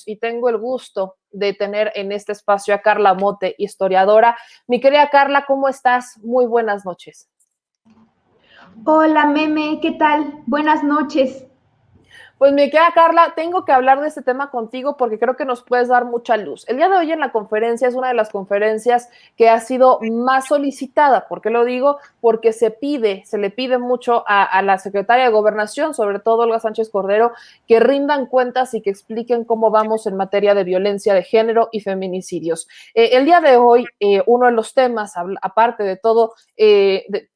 y tengo el gusto de tener en este espacio a Carla Mote, historiadora. Mi querida Carla, ¿cómo estás? Muy buenas noches. Hola, Meme, ¿qué tal? Buenas noches. Pues mi querida Carla, tengo que hablar de este tema contigo porque creo que nos puedes dar mucha luz. El día de hoy en la conferencia es una de las conferencias que ha sido más solicitada. ¿Por qué lo digo? Porque se le pide mucho a la secretaria de Gobernación, sobre todo Olga Sánchez Cordero, que rindan cuentas y que expliquen cómo vamos en materia de violencia de género y feminicidios. El día de hoy, uno de los temas, aparte de todo, de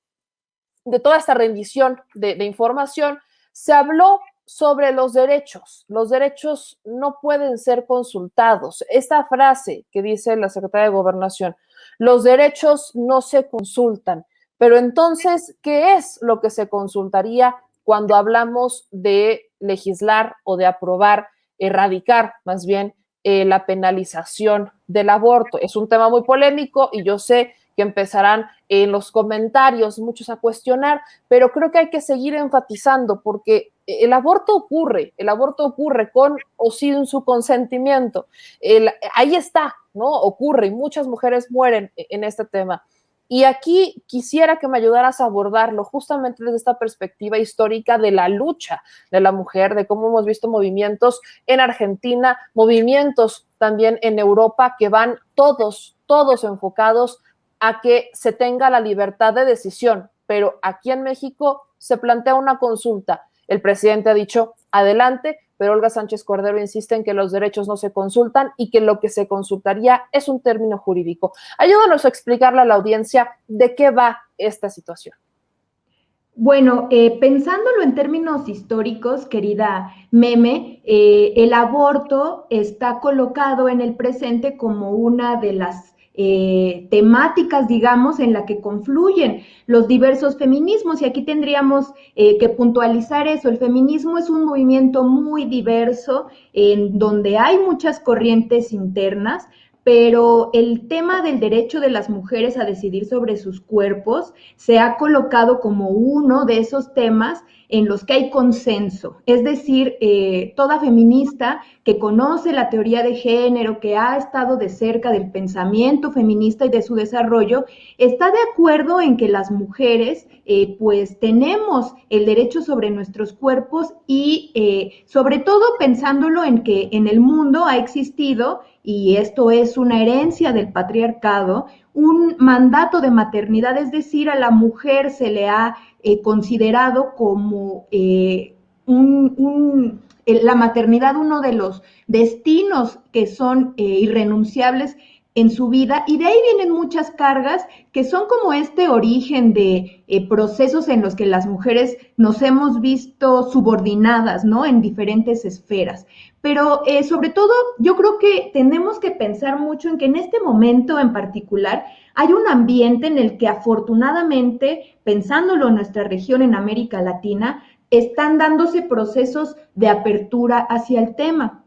toda esta rendición de información, se habló sobre los derechos. Los derechos no pueden ser consultados. Esta frase que dice la secretaria de Gobernación, los derechos no se consultan. Pero entonces, ¿qué es lo que se consultaría cuando hablamos de legislar o de aprobar, erradicar más bien la penalización del aborto? Es un tema muy polémico y yo sé que empezarán en los comentarios muchos a cuestionar, pero creo que hay que seguir enfatizando porque el aborto ocurre con o sin su consentimiento. Ahí está, ¿no? Ocurre y muchas mujeres mueren en este tema. Y aquí quisiera que me ayudaras a abordarlo justamente desde esta perspectiva histórica de la lucha de la mujer, de cómo hemos visto movimientos en Argentina, movimientos también en Europa que van todos enfocados a que se tenga la libertad de decisión, pero aquí en México se plantea una consulta. El presidente ha dicho adelante, pero Olga Sánchez Cordero insiste en que los derechos no se consultan y que lo que se consultaría es un término jurídico. Ayúdanos a explicarle a la audiencia de qué va esta situación. Bueno, pensándolo en términos históricos, querida Meme, el aborto está colocado en el presente como una de las temáticas, digamos, en la que confluyen los diversos feminismos. Y aquí tendríamos que puntualizar eso. El feminismo es un movimiento muy diverso, en donde hay muchas corrientes internas, pero el tema del derecho de las mujeres a decidir sobre sus cuerpos se ha colocado como uno de esos temas en los que hay consenso. Es decir, toda feminista que conoce la teoría de género, que ha estado de cerca del pensamiento feminista y de su desarrollo, está de acuerdo en que las mujeres pues tenemos el derecho sobre nuestros cuerpos y sobre todo pensándolo en que en el mundo ha existido, y esto es una herencia del patriarcado, un mandato de maternidad, es decir, a la mujer se le ha considerado como la maternidad uno de los destinos que son irrenunciables en su vida, y de ahí vienen muchas cargas que son como este origen de procesos en los que las mujeres nos hemos visto subordinadas, ¿no? En diferentes esferas. Pero sobre todo yo creo que tenemos que pensar mucho en que en este momento en particular hay un ambiente en el que afortunadamente, pensándolo en nuestra región en América Latina, están dándose procesos de apertura hacia el tema.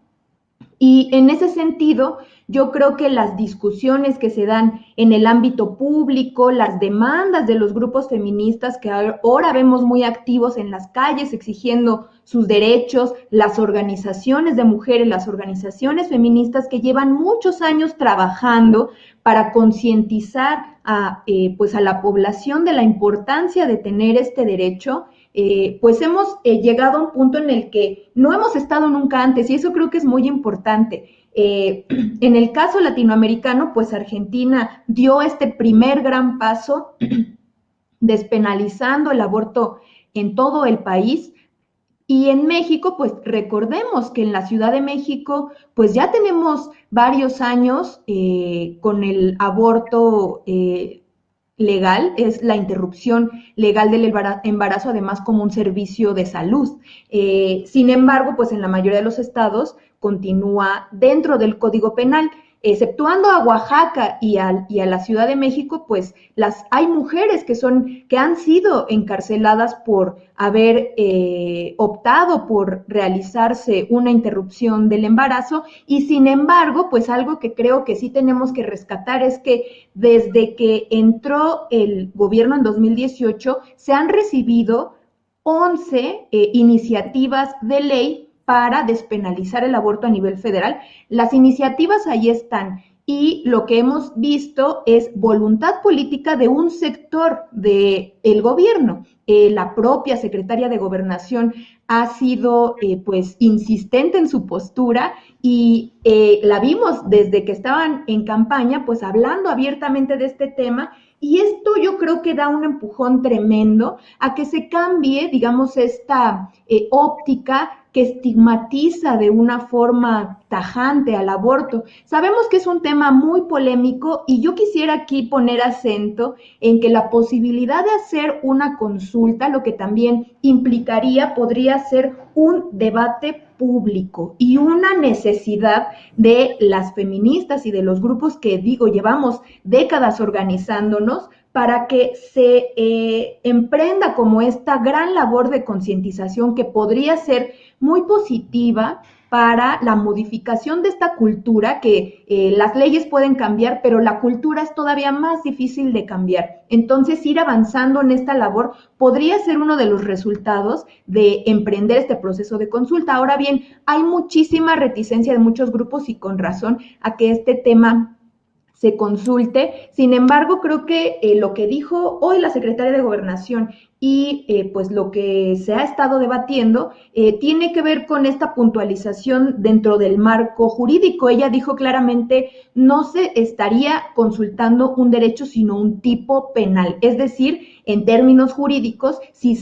Y en ese sentido, yo creo que las discusiones que se dan en el ámbito público, las demandas de los grupos feministas que ahora vemos muy activos en las calles exigiendo sus derechos, las organizaciones de mujeres, las organizaciones feministas que llevan muchos años trabajando para concientizar pues a la población de la importancia de tener este derecho, pues hemos llegado a un punto en el que no hemos estado nunca antes, y eso creo que es muy importante. En el caso latinoamericano, pues Argentina dio este primer gran paso despenalizando el aborto en todo el país. Y en México, pues recordemos que en la Ciudad de México, pues ya tenemos varios años con el aborto legal, es la interrupción legal del embarazo, además como un servicio de salud. Sin embargo, pues en la mayoría de los estados continúa dentro del Código Penal. Exceptuando a Oaxaca y a la Ciudad de México, pues hay mujeres que han sido encarceladas por haber optado por realizarse una interrupción del embarazo, y sin embargo, pues algo que creo que sí tenemos que rescatar es que desde que entró el gobierno en 2018 se han recibido 11 iniciativas de ley para despenalizar el aborto a nivel federal. Las iniciativas ahí están. Y lo que hemos visto es voluntad política de un sector del gobierno. La propia secretaria de Gobernación ha sido pues insistente en su postura y la vimos desde que estaban en campaña pues hablando abiertamente de este tema, y esto yo creo que da un empujón tremendo a que se cambie, digamos, esta óptica que estigmatiza de una forma tajante al aborto. Sabemos que es un tema muy polémico y yo quisiera aquí poner acento en que la posibilidad de hacer una consulta, lo que también implicaría, podría ser un debate público y una necesidad de las feministas y de los grupos que, digo, llevamos décadas organizándonos para que se emprenda como esta gran labor de concientización que podría ser muy positiva para la modificación de esta cultura, que las leyes pueden cambiar, pero la cultura es todavía más difícil de cambiar. Entonces, ir avanzando en esta labor podría ser uno de los resultados de emprender este proceso de consulta. Ahora bien, hay muchísima reticencia de muchos grupos, y con razón, a que este tema se consulte. Sin embargo, creo que lo que dijo hoy la secretaria de Gobernación y pues lo que se ha estado debatiendo tiene que ver con esta puntualización dentro del marco jurídico. Ella dijo claramente, no se estaría consultando un derecho, sino un tipo penal. Es decir, en términos jurídicos, si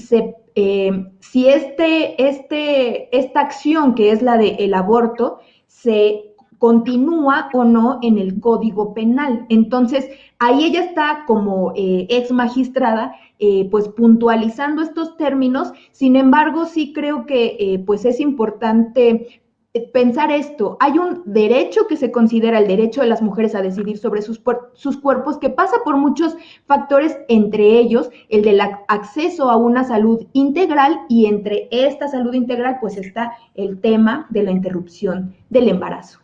esta acción, que es la del aborto, se continúa o no en el Código Penal. Entonces, ahí ella está como ex magistrada, pues puntualizando estos términos. Sin embargo, sí creo que pues es importante pensar esto. Hay un derecho que se considera el derecho de las mujeres a decidir sobre sus cuerpos, que pasa por muchos factores, entre ellos el del acceso a una salud integral, y entre esta salud integral pues está el tema de la interrupción del embarazo.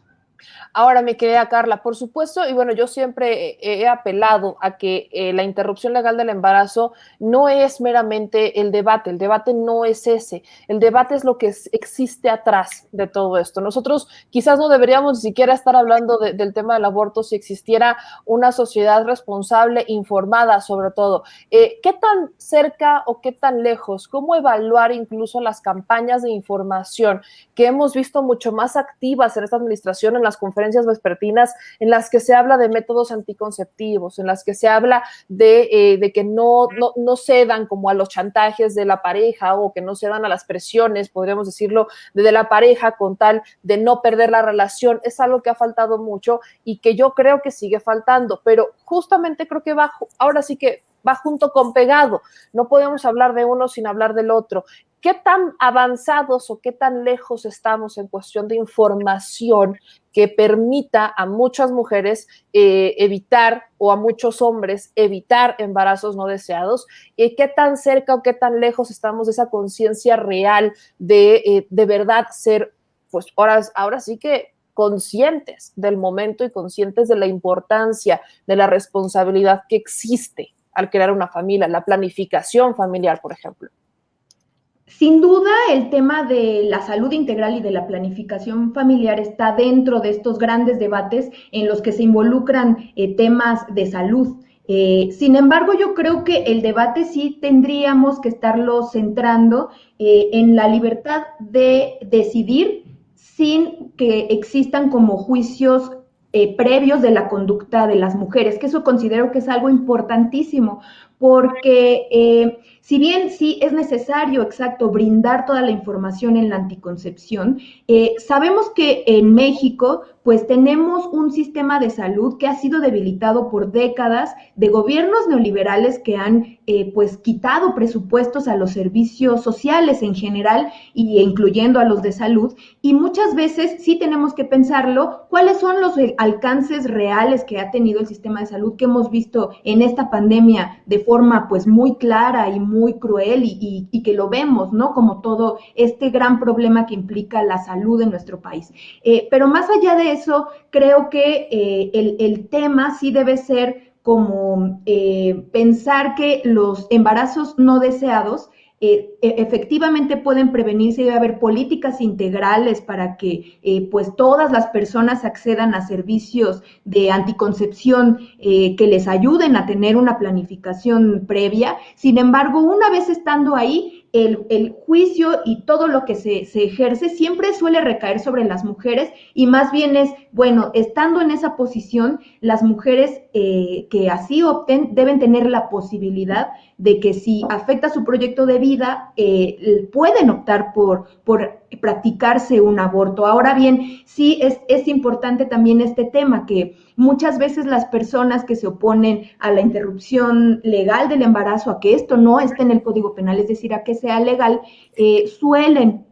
Ahora, mi querida Carla, por supuesto, y bueno, yo siempre he apelado a que la interrupción legal del embarazo no es meramente el debate no es ese, el debate es lo que existe atrás de todo esto. Nosotros quizás no deberíamos ni siquiera estar hablando del tema del aborto si existiera una sociedad responsable, informada sobre todo. ¿Qué tan cerca o qué tan lejos? ¿Cómo evaluar incluso las campañas de información que hemos visto mucho más activas en esta administración, en las conferencias vespertinas, en las que se habla de métodos anticonceptivos, en las que se habla de que no cedan como a los chantajes de la pareja, o que no cedan a las presiones, podríamos decirlo, de la pareja, con tal de no perder la relación? Es algo que ha faltado mucho y que yo creo que sigue faltando, pero justamente creo que ahora sí que va junto con pegado. No podemos hablar de uno sin hablar del otro. ¿Qué tan avanzados o qué tan lejos estamos en cuestión de información que permita a muchas mujeres evitar, o a muchos hombres evitar embarazos no deseados? ¿Qué tan cerca o qué tan lejos estamos de esa conciencia real de verdad ser, pues ahora sí que conscientes del momento y conscientes de la importancia, de la responsabilidad que existe al crear una familia, la planificación familiar, por ejemplo? Sin duda, el tema de la salud integral y de la planificación familiar está dentro de estos grandes debates en los que se involucran temas de salud. Sin embargo, yo creo que el debate sí tendríamos que estarlo centrando en la libertad de decidir sin que existan como juicios previos de la conducta de las mujeres, que eso considero que es algo importantísimo, porque si bien sí es necesario, exacto, brindar toda la información en la anticoncepción, sabemos que en México pues tenemos un sistema de salud que ha sido debilitado por décadas de gobiernos neoliberales que han pues quitado presupuestos a los servicios sociales en general, y incluyendo a los de salud, y muchas veces sí tenemos que pensarlo, cuáles son los alcances reales que ha tenido el sistema de salud, que hemos visto en esta pandemia de forma pues muy clara y muy cruel, y que lo vemos, ¿no? Como todo este gran problema que implica la salud en nuestro país. Pero más allá de eso, creo que el tema sí debe ser como pensar que los embarazos no deseados efectivamente pueden prevenirse y debe haber políticas integrales para que pues todas las personas accedan a servicios de anticoncepción que les ayuden a tener una planificación previa. Sin embargo, una vez estando ahí, el juicio y todo lo que se ejerce siempre suele recaer sobre las mujeres y más bien es, bueno, estando en esa posición, las mujeres que así opten deben tener la posibilidad de que si afecta su proyecto de vida, pueden optar por practicarse un aborto. Ahora bien, sí es importante también este tema, que muchas veces las personas que se oponen a la interrupción legal del embarazo, a que esto no esté en el Código Penal, es decir, a que sea legal, suelen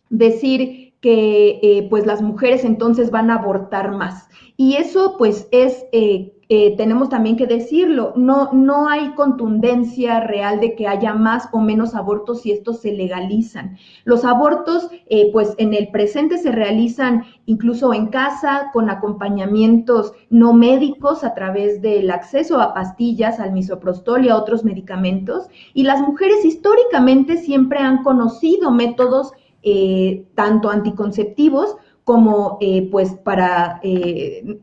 decir que pues las mujeres entonces van a abortar más. Y eso pues tenemos también que decirlo, no hay contundencia real de que haya más o menos abortos si estos se legalizan. Los abortos pues en el presente se realizan incluso en casa con acompañamientos no médicos a través del acceso a pastillas, al misoprostol y a otros medicamentos, y las mujeres históricamente siempre han conocido métodos tanto anticonceptivos como pues para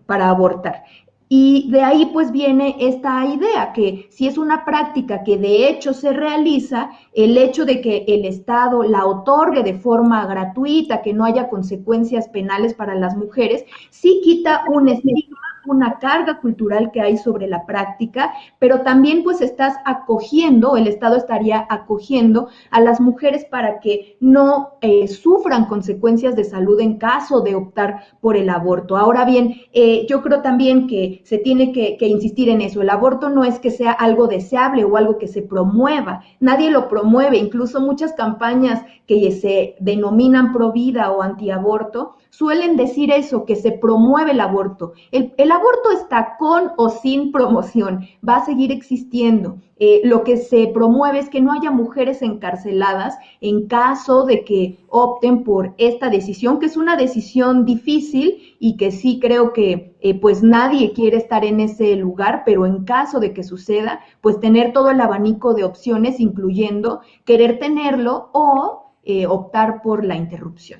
abortar. Y de ahí pues viene esta idea que si es una práctica que de hecho se realiza, el hecho de que el Estado la otorgue de forma gratuita, que no haya consecuencias penales para las mujeres, sí quita un estigma, una carga cultural que hay sobre la práctica, pero también pues estás acogiendo, el Estado estaría acogiendo a las mujeres para que no sufran consecuencias de salud en caso de optar por el aborto. Ahora bien, yo creo también que se tiene que insistir en eso. El aborto no es que sea algo deseable o algo que se promueva. Nadie lo promueve. Incluso muchas campañas que se denominan pro vida o antiaborto suelen decir eso, que se promueve el aborto. El aborto está con o sin promoción, va a seguir existiendo. Lo que se promueve es que no haya mujeres encarceladas en caso de que opten por esta decisión, que es una decisión difícil y que sí creo que pues nadie quiere estar en ese lugar, pero en caso de que suceda, pues tener todo el abanico de opciones, incluyendo querer tenerlo o optar por la interrupción.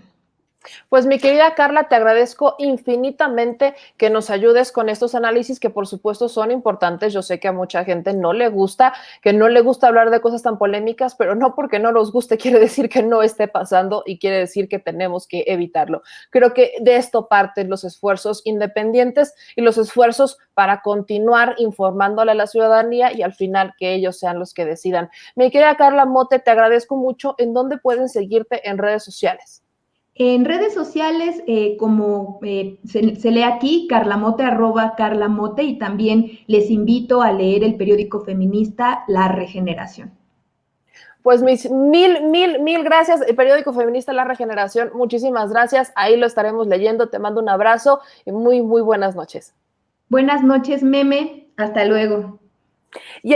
Pues mi querida Carla, te agradezco infinitamente que nos ayudes con estos análisis que por supuesto son importantes. Yo sé que a mucha gente no le gusta, que no le gusta hablar de cosas tan polémicas, pero no porque no nos guste quiere decir que no esté pasando y quiere decir que tenemos que evitarlo. Creo que de esto parten los esfuerzos independientes y los esfuerzos para continuar informándole a la ciudadanía y al final que ellos sean los que decidan. Mi querida Carla Mote, te agradezco mucho. ¿En dónde pueden seguirte en redes sociales? En redes sociales, como se lee aquí, Carlamote, @Carlamote, y también les invito a leer el periódico feminista La Regeneración. Pues mis mil gracias, el periódico feminista La Regeneración, muchísimas gracias, ahí lo estaremos leyendo, te mando un abrazo y muy buenas noches. Buenas noches, Meme, hasta luego.